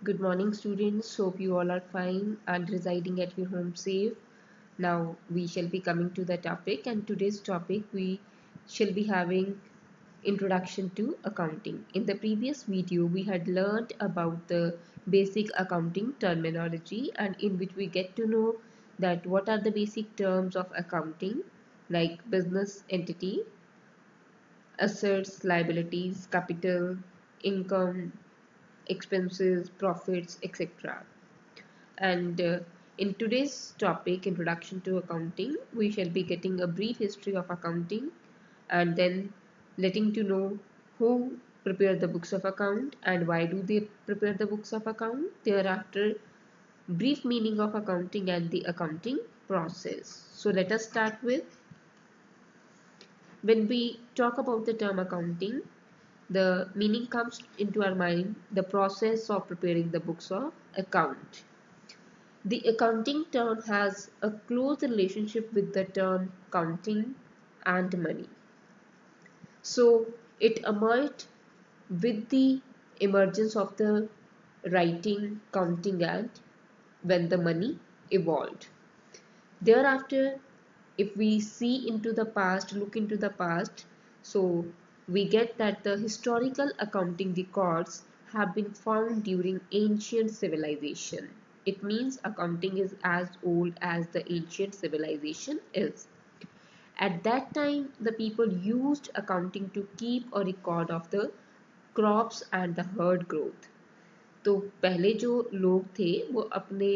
Good morning, students. Hope you all are fine and residing at your home safe. Now we shall be coming to the topic, and today's topic we shall be having introduction to accounting. In the previous video, we had learned about the basic accounting terminology, and in which we get to know that what are the basic terms of accounting, like business entity, assets, liabilities, capital, income, expenses, profits, etc. And in today's topic, Introduction to Accounting, we shall be getting a brief history of accounting and then letting to know who prepare the books of account and why do they prepare the books of account. Thereafter, brief meaning of accounting and the accounting process. So let us start with, when we talk about the term accounting, the meaning comes into our mind, the process of preparing the books of account. The accounting term has a close relationship with the term counting and money. So it emerged with the emergence of the writing, counting, and when the money evolved. Thereafter, if we see into the past, look into the past, so we get that the historical accounting records have been found during ancient civilization. It means accounting is as old as the ancient civilization is. At that time, the people used accounting to keep a record of the crops and the herd growth. तो पहले जो लोग थे वो अपने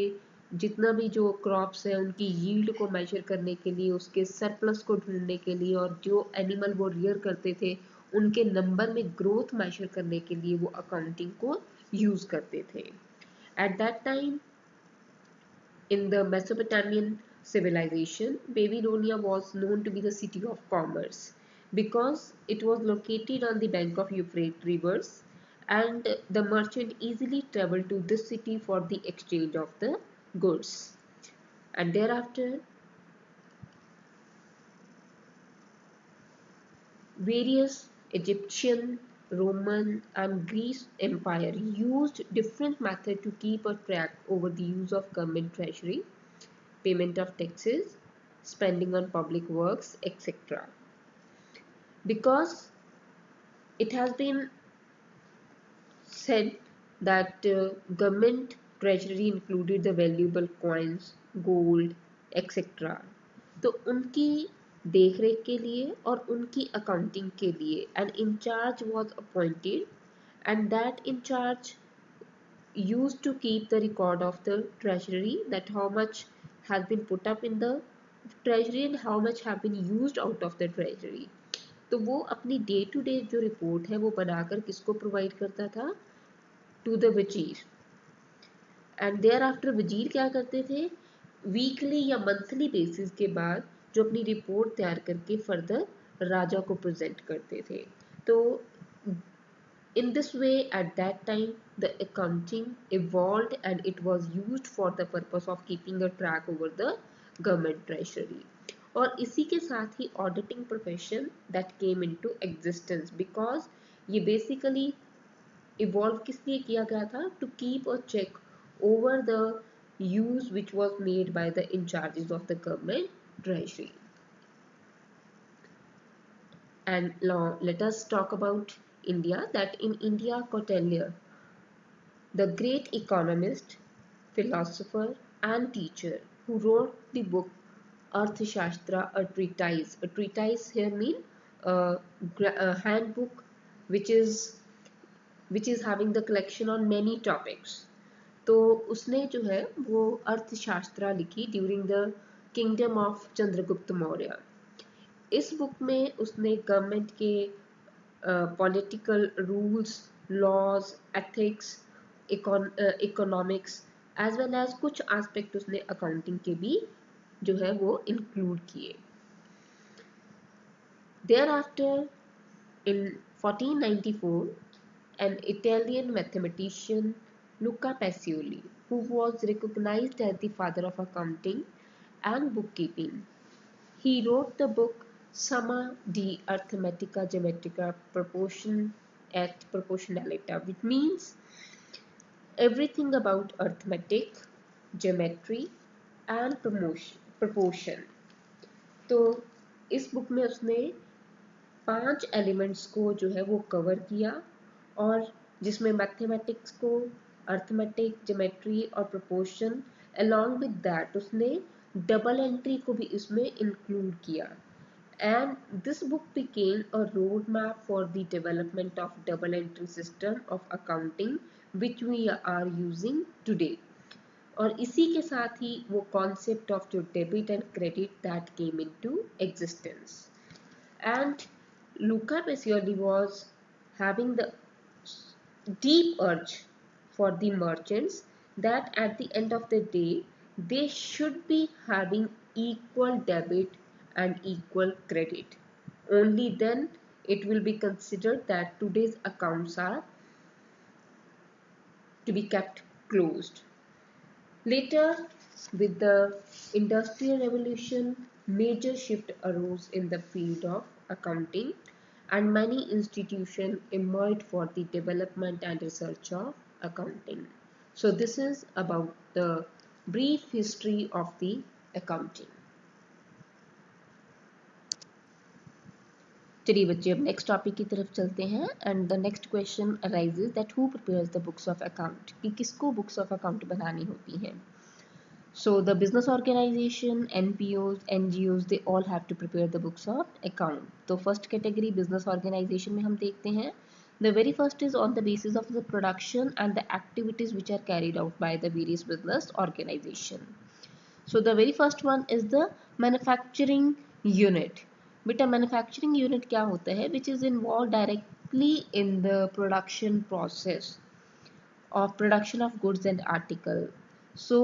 जितना भी जो क्रॉप्स है उनकी यील्ड को मेजर करने के लिए, उसके सरप्लस को ढूंढने के लिए, और जो एनिमल वो रियर करते थे उनके नंबर में ग्रोथ मेजर करने के लिए वो अकाउंटिंग को यूज करते थे. At that time in the Mesopotamian civilization, Babylonia was known to be the city of commerce because it was located on the bank of Euphrates rivers, and the merchant easily traveled to this city for the exchange of the goods. And thereafter, various Egyptian, Roman, and Greece empire used different methods to keep a track over the use of government treasury, payment of taxes, spending on public works, etc. Because it has been said that government treasury included the valuable coins, gold, etc. तो उनकी देख रेख के लिए और उनकी accounting के लिए an incharge was appointed, and that incharge used to keep the record of the treasury, that how much has been put up in the treasury and how much have been used out of the treasury. तो वो अपनी day to day जो report है वो बनाकर किसको provide करता था? टू द वजीर. एंड देयर आफ्टर वजीर क्या करते थे? वीकली या मंथली बेसिस के बाद जो अपनी रिपोर्ट तैयार करके फर्दर राजा को प्रेजेंट करते थे. तो in this way, at that time, the accounting evolved and it was used for the purpose of keeping a track over the government treasury. और इसी के साथ ही auditing profession that came into existence, because ये basically evolve किस लिए किया गया था? To keep a check over the use which was made by the in charges of the government treasury. And now let us talk about India. That in India, Kautilya, the great economist, philosopher, and teacher who wrote the book Arthashastra, a treatise. A treatise here mean a handbook which is having the collection on many topics. तो उसने जो है वो अर्थशास्त्र लिखी during the kingdom of Chandragupta Maurya. इस book में उसने government के political rules, laws, ethics, economics as well as कुछ एस्पेक्ट उसने अकाउंटिंग के भी जो है वो इंक्लूड किए. Thereafter, in 1494, an Italian mathematician, Luca Pacioli, who was recognized as the father of accounting and bookkeeping, he wrote the book Summa di Arithmetica Geometrica Proportion et Proportionalita, which means everything about arithmetic, geometry and proportion. तो इस book में उसने 5 elements को जो है वो cover किया, और जिसमें मैथमेटिक्स को, अर्थमेटिक, ज्योमेट्री और प्रोपोर्शन, अलॉन्ग विद दैट उसने डबल एंट्री को भी इसमें इंक्लूड किया. And this book became a roadmap for the development of double entry system of accounting which we are using today. और इसी के साथ ही वो concept of जो debit and credit that came into existence. And Luca Pacioli was having the deep urge for the merchants that at the end of the day they should be having equal debit and equal credit. Only then it will be considered that today's accounts are to be kept closed. Later, with the Industrial Revolution, major shift arose in the field of accounting and many institutions emerged for the development and research of accounting. So this is about the brief history of the accounting. चलिए बच्चे, अब next topic की तरफ चलते हैं. And the next question arises that who prepares the books of account, कि किसको books of account बनानी होती हैं. So the business organization, NPOs, NGOs, they all have to prepare the books of account. तो first category business organization में हम देखते हैं. The very first is on the basis of the production and the activities which are carried out by the various business organization. So the very first one is the manufacturing unit. बेटा manufacturing unit क्या होता है? Which is involved directly in the production process of production of goods and article. So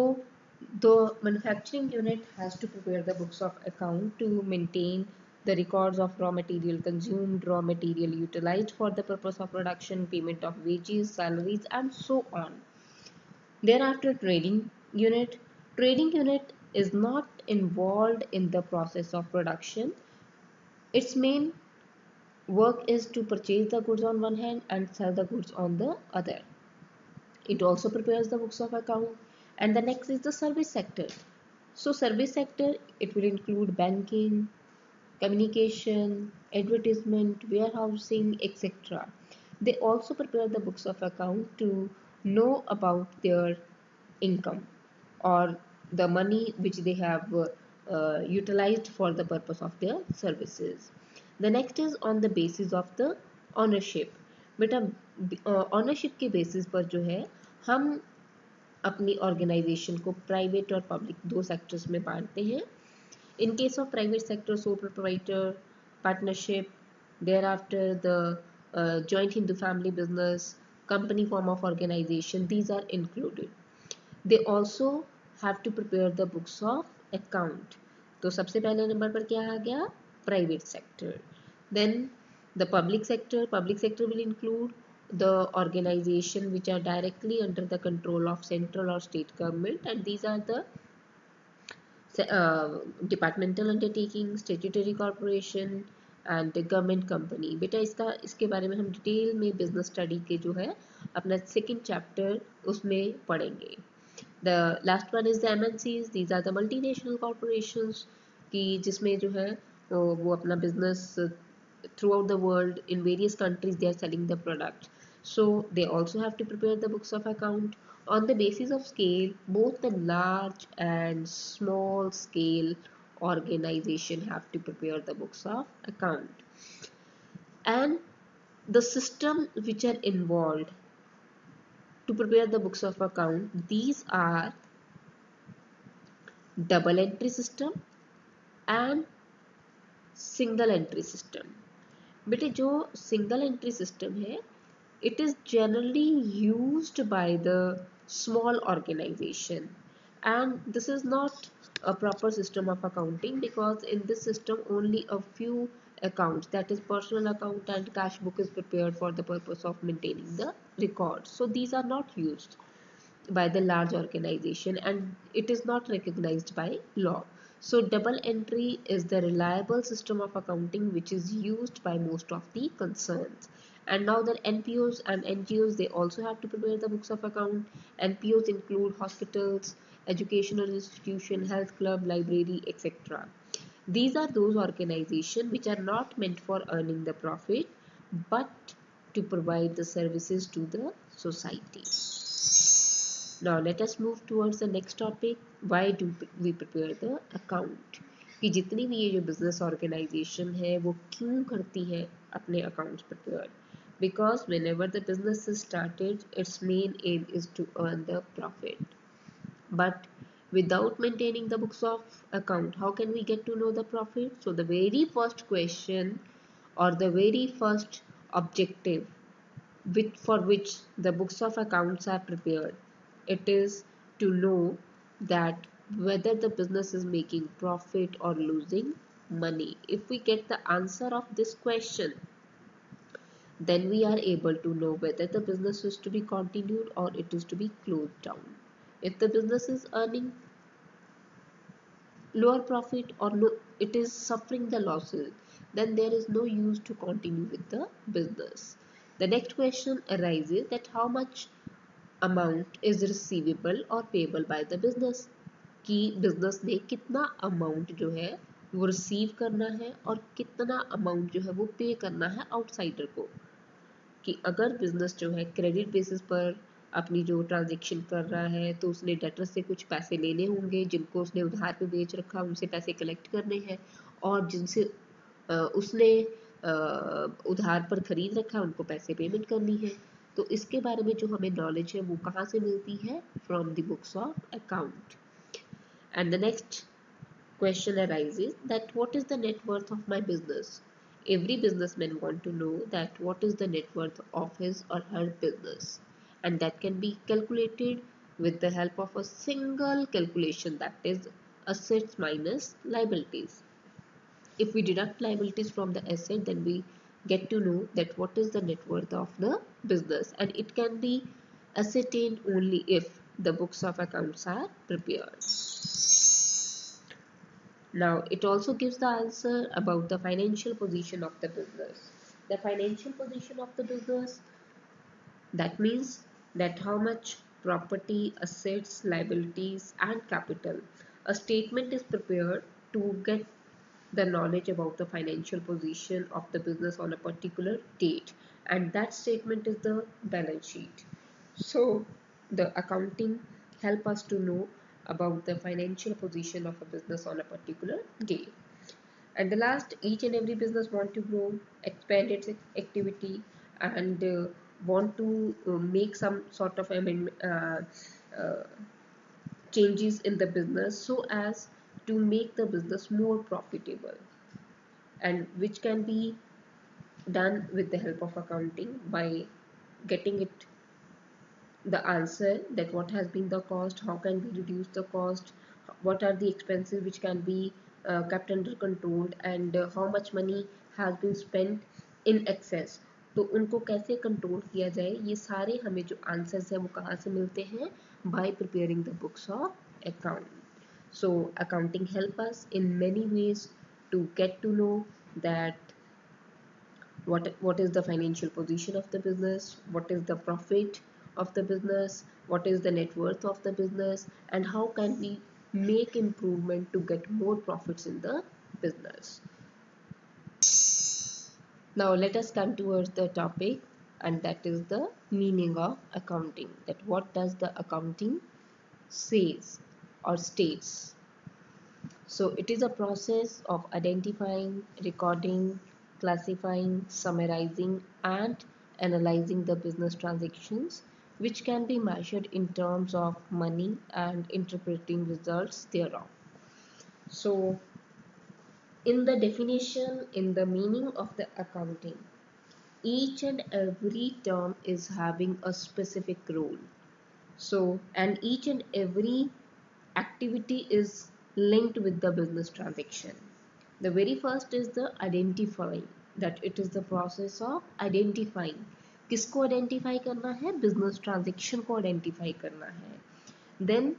the manufacturing unit has to prepare the books of account to maintain the records of raw material consumed, raw material utilized for the purpose of production, payment of wages, salaries and so on. Thereafter, trading unit. Trading unit is not involved in the process of production. Its main work is to purchase the goods on one hand and sell the goods on the other. It also prepares the books of account. And the next is the service sector. So service sector, it will include banking, communication, advertisement, warehousing, etc. They also prepare the books of account to know about their income or the money which they have utilized for the purpose of their services. The next is on the basis of the ownership. बेटा ownership के basis पर जो है हम अपनी organisation को private और public दो सेक्टर्स में बांटते हैं. In case of private sector, sole proprietor, partnership, thereafter the joint Hindu family business, company form of organization, these are included. They also have to prepare the books of account. तो सबसे पहले number पर क्या आ गया? Private sector. Then the public sector will include the organization which are directly under the control of central or state government, and these are the departmental undertaking, statutory corporation and government company. बेटा इसके बारे में हम detail में business study के जो है अपना सेकंड चैप्टर उसमें पढ़ेंगे. The last one is the MNCs. These are the multinational corporations, कि जिसमें जो है वो अपना business throughout the world in various countries they are selling the product. So they also have to prepare the books of account. On the basis of scale, both the large and small scale organization have to prepare the books of account. And the system which are involved to prepare the books of account, these are double entry system and single entry system. बेटे जो single entry system है, it is generally used by the small organization, and this is not a proper system of accounting, because in this system only a few accounts, that is personal account and cash book, is prepared for the purpose of maintaining the records. So these are not used by the large organization and it is not recognized by law. So double entry is the reliable system of accounting which is used by most of the concerns, And now the NPOs and NGOs, they also have to prepare the books of account. NPOs include hospitals, educational institution, health club, library, etc. These are those organizations which are not meant for earning the profit, but to provide the services to the society. Now let us move towards the next topic. Why do we prepare the account? कि जितनी भी ये जो business organization है वो क्यों करती है अपने accounts prepare? Because whenever the business is started, its main aim is to earn the profit. But without maintaining the books of account, how can we get to know the profit? So the very first question or the very first objective for which the books of accounts are prepared, it is to know that whether the business is making profit or losing money. If we get the answer of this question, then we are able to know whether the business is to be continued or it is to be closed down. If the business is earning lower profit or no, it is suffering the losses, then there is no use to continue with the business. The next question arises that how much amount is receivable or payable by the business, कि business ने कितना amount जो है वो receive करना है और कितना amount जो है वो pay करना है outsider को, कि अगर business जो है credit basis पर अपनी जो ट्रांजेक्शन कर रहा है तो उसने डेटर से कुछ पैसे लेने होंगे, जिनको उसने उधार पे बेच रखा उनसे पैसे कलेक्ट करने हैं, और जिनसे उसने उधार पर खरीद रखा उनको पैसे पेमेंट करनी है. तो इसके बारे में जो हमें नॉलेज है वो कहाँ से मिलती है? From the books of account. And the next question arises that what is the net worth of my business? Every businessman want to know that what is the net worth of his or her business, and that can be calculated with the help of a single calculation, that is assets minus liabilities. If we deduct liabilities from the asset, then we get to know that what is the net worth of the business, and it can be ascertained only if the books of accounts are prepared. Now, it also gives the answer about the financial position of the business. The financial position of the business, that means that how much property, assets, liabilities and capital. A statement is prepared to get the knowledge about the financial position of the business on a particular date, and that statement is the balance sheet. So the accounting help us to know about the financial position of a business on a particular day. And the last, each and every business want to grow, expand its activity, and want to make some sort of uh, changes in the business so as to make the business more profitable, and which can be done with the help of accounting by getting it the answer that what has been the cost, how can we reduce the cost, what are the expenses which can be kept under control, and how much money has been spent in excess. तो उनको कैसे control किया जाए, ये सारे हमें जो answers है वो कहाँ से मिलते हैं? Bye preparing the books of account. So accounting help us in many ways to get to know that what is the financial position of the business, what is the profit of the business, what is the net worth of the business, and how can we make improvement to get more profits in the business. Now let us come towards the topic, and that is the meaning of accounting, that what does the accounting says or states. So it is a process of identifying, recording, classifying, summarizing and analyzing the business transactions, which can be measured in terms of money and interpreting results thereof. So in the definition, in the meaning of the accounting, each and every term is having a specific role. So, and each and every activity is linked with the business transaction. The very first is the identifying, that it is the process of identifying. किसको identify करना है? Business transaction को identify करना है. Then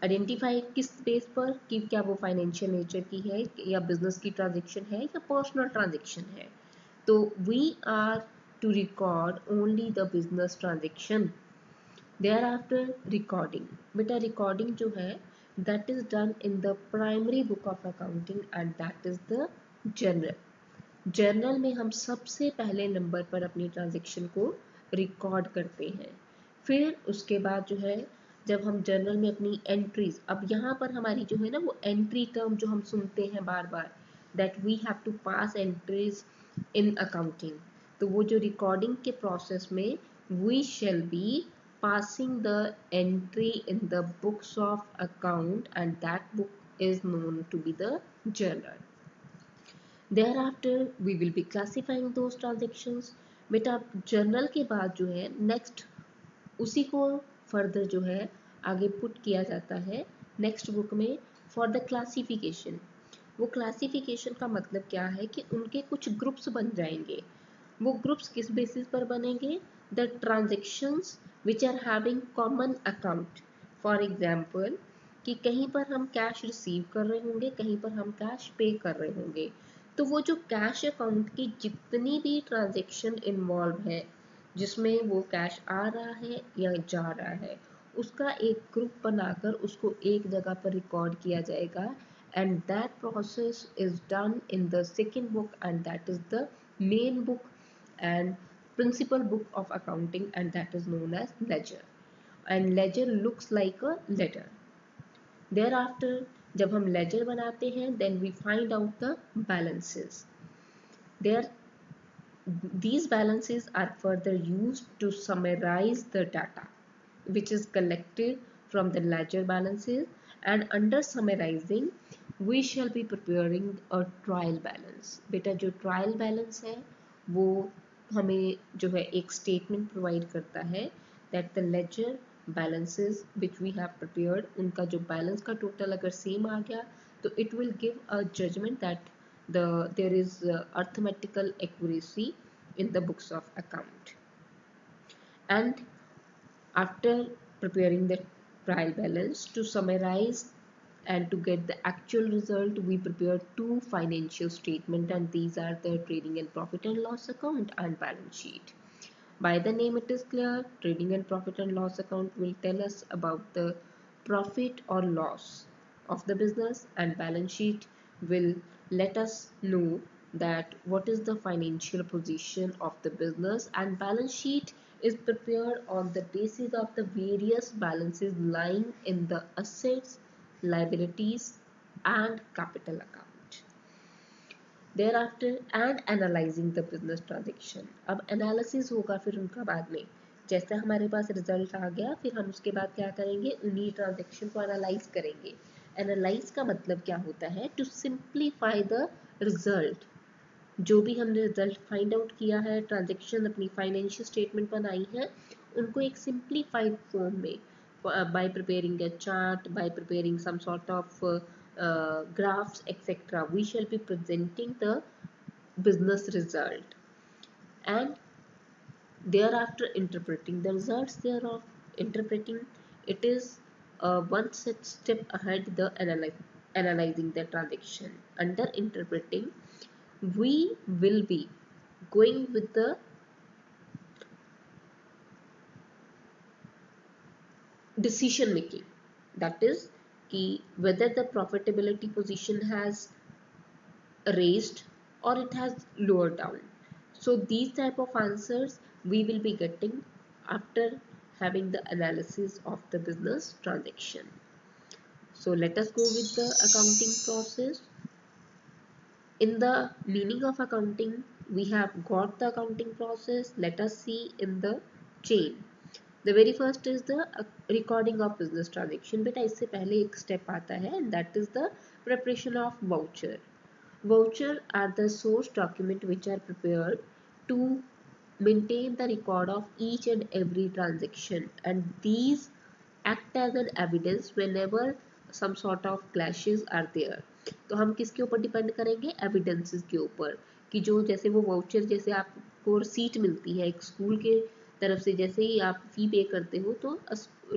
identify किस base पर, कि क्या वो फाइनेंशियल नेचर की है या बिजनेस की ट्रांजेक्शन है या पर्सनल ट्रांजेक्शन है. तो we are to record only the business transaction. Thereafter recording. बेटा recording जो है that is done in the primary book of accounting and that is the journal. Journal में हम सबसे पहले नंबर पर अपनी ट्रांजेक्शन को रिकॉर्ड करते हैं। फिर उसके बाद जो है जब हम जर्नल में अपनी एंट्रीज, अब यहाँ पर हमारी जो है ना वो एंट्री टर्म जो हम सुनते हैं बार बार, that we have to pass entries in accounting, तो वो जो रिकॉर्डिंग के प्रोसेस में we shall be passing the entry in the books of account and that book is known to be the journal. Thereafter we will be classifying those transactions. बेटा journal के बाद जो है नेक्स्ट उसी को further जो है आगे पुट किया जाता है नेक्स्ट बुक में फॉर द क्लासिफिकेशन। वो क्लासिफिकेशन का मतलब क्या है कि उनके कुछ ग्रुप्स बन जाएंगे। वो ग्रुप्स किस बेसिस पर बनेंगे? The transactions which are having common account. For example कि कहीं पर हम कैश रिसीव कर रहे होंगे, कहीं पर हम कैश पे कर रहे होंगे, तो वो जो कैश अकाउंट की जितनी भी ट्रांजेक्शन इन्वॉल्व है जिसमें वो कैश आ रहा है या जा रहा है, उसका एक ग्रुप बनाकर उसको एक जगह पर रिकॉर्ड किया जाएगा and that process is done in the second book and that is the main book and principal book of accounting and that is known as ledger, and ledger looks like a letter. Thereafter जब हम ledger बनाते हैं then we find out the balances. There these balances are further used to summarize the data which is collected from the ledger balances, and under summarizing we shall be preparing a trial balance. बेटा जो trial balance है वो हमें जो है एक statement provide करता है that the ledger balances which we have prepared, उनका जो balance का total अगर same आ गया तो it will give a judgment that there is arithmetical accuracy in the books of account. And after preparing the trial balance, to summarize and to get the actual result, we prepare two financial statements and these are the trading and profit and loss account and balance sheet. By the name it is clear, trading and profit and loss account will tell us about the profit or loss of the business and balance sheet will let us know that what is the financial position of the business, and balance sheet is prepared on the basis of the various balances lying in the assets, liabilities and capital account. Thereafter and analyzing the business transaction. अब analysis होगा फिर उनका बाद में, जैसे हमारे पास result आ गया फिर हम उसके बाद क्या करेंगे, उन्हीं ट्रांजेक्शन को एनालाइज करेंगे। एनालाइज का मतलब क्या होता है? To simplify the result. जो भी हमने रिजल्ट फाइंड आउट किया है, ट्रांजेक्शन अपनी फाइनेंशियल स्टेटमेंट बनाई है, उनको एक सिंप्लीफाइड फॉर्म में by preparing a chart, by preparing some sort of graphs etc, we shall be presenting the business result and thereafter interpreting the results thereof. Interpreting it is one step ahead the analyzing the transaction. Under interpreting we will be going with the decision making, that is कि whether the profitability position has raised or it has lowered down. So these type of answers we will be getting after having the analysis of the business transaction. So let us go with the accounting process. In the meaning of accounting we have got the accounting process. Let us see in the chain. The very first is the recording of business transaction. बेटा इससे पहले एक step आता है and that is the preparation of voucher. Voucher are the source document which are prepared to maintain the record of each and every transaction and these act as an evidence whenever some sort of clashes are there. तो हम किसके ऊपर depend करेंगे? Evidences के ऊपर, कि जो जैसे वो वाउचर, जैसे आपको रिसीट मिलती है एक स्कूल के तरफ से, जैसे ही आप फी पे करते हो तो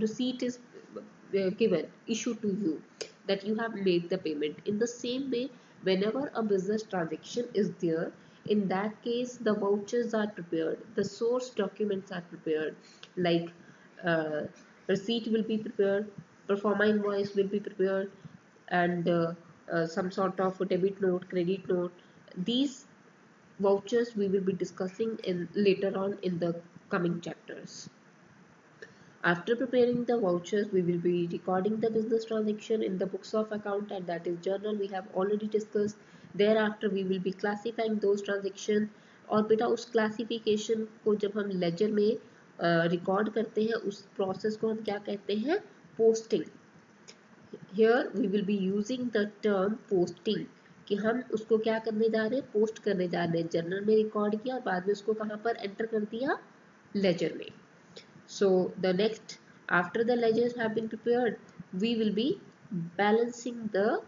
receipt is given, issued to you that you have made the payment. In the same way, whenever a business transaction is there, In that case, the vouchers are prepared, the source documents are prepared, like uh, receipt will be prepared, performa invoice will be prepared, and some sort of a debit note, credit note. These vouchers we will be discussing in later on in the coming chapters. After preparing the vouchers, we will be recording the business transaction in the books of account, and that is journal we have already discussed. Thereafter we will be classifying those transactions, और बेटा उस classification को जब हम laser में record करते हैं उस प्रोसेस को हम क्या कहते हैं, posting. Here we will be using the term posting कि हम उसको क्या करने जा रहे हैं, पोस्ट करने जा रहे हैं. जर्नल में रिकॉर्ड किया और बाद में उसको कहाँ पर एंटर कर दिया, लेजर में. So the next, after the ledgers have been prepared, we will be balancing the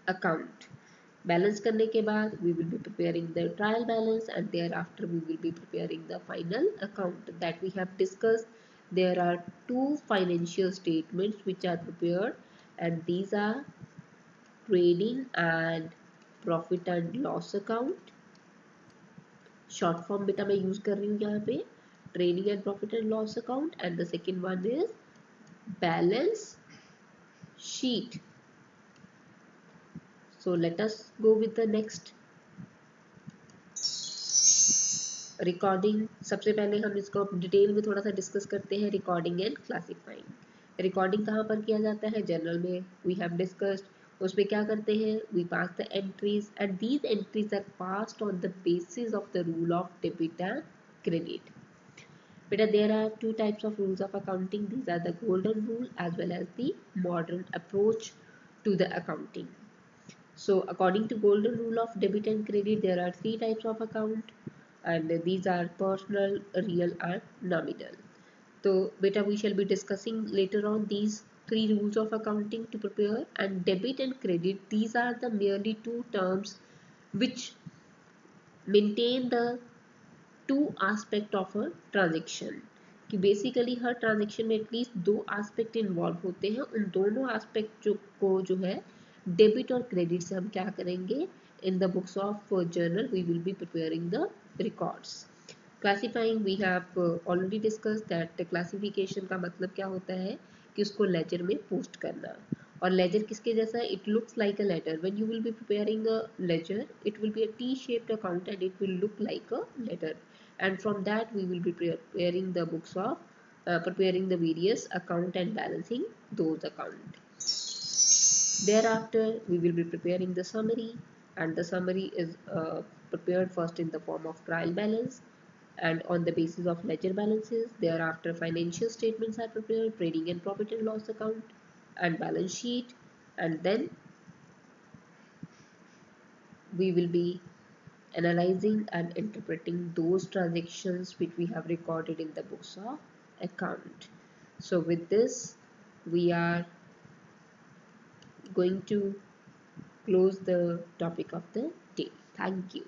account. Balance करने के बाद we will be preparing the trial balance, and thereafter we will be preparing the final account that we have discussed. There are two financial statements which are prepared, and these are trading and profit and loss account. Short form बेटा मैं use कर रही हूँ यहाँ पे, trading and profit and loss account, and the second one is balance sheet. So let us go with the next recording. सबसे पहले हम इसको डिटेल में थोड़ा सा डिस्कस करते हैं, रिकॉर्डिंग एंड क्लासिफाइंग. रिकॉर्डिंग कहाँ पर किया जाता है, जर्नल में. We have discussed. उसमें क्या करते हैं, we pass the entries and these entries are passed on the basis of the rule of debit and credit. Beta, there are two types of rules of accounting. These are the golden rule as well as the modern approach to the accounting. So according to golden rule of debit and credit, there are three types of account, and these are personal, real and nominal. So beta, we shall be discussing later on these three rules of accounting to prepare. And debit and credit, these are the merely two terms which maintain the two aspect of a transaction. कि basically हर transaction में at least दो aspect involve होते हैं. उन दोनों aspect जो है डेबिट और क्रेडिट से हम क्या करेंगे, in the books of journal we will be preparing the records. Classifying we have already discuss that classification का मतलब क्या होता है कि उसको लेजर में पोस्ट करना. और लेजर किसके जैसा है, it looks like a letter. When you will be preparing a ledger it will be a T shaped account and it will look like a letter. And from that we will be preparing the books of preparing the various account and balancing those account. Thereafter we will be preparing the summary, and the summary is prepared first in the form of trial balance and on the basis of ledger balances. Thereafter financial statements are prepared, trading and profit and loss account and balance sheet, and then we will be analyzing and interpreting those transactions which we have recorded in the books of account. So with this we are going to close the topic of the day. Thank you.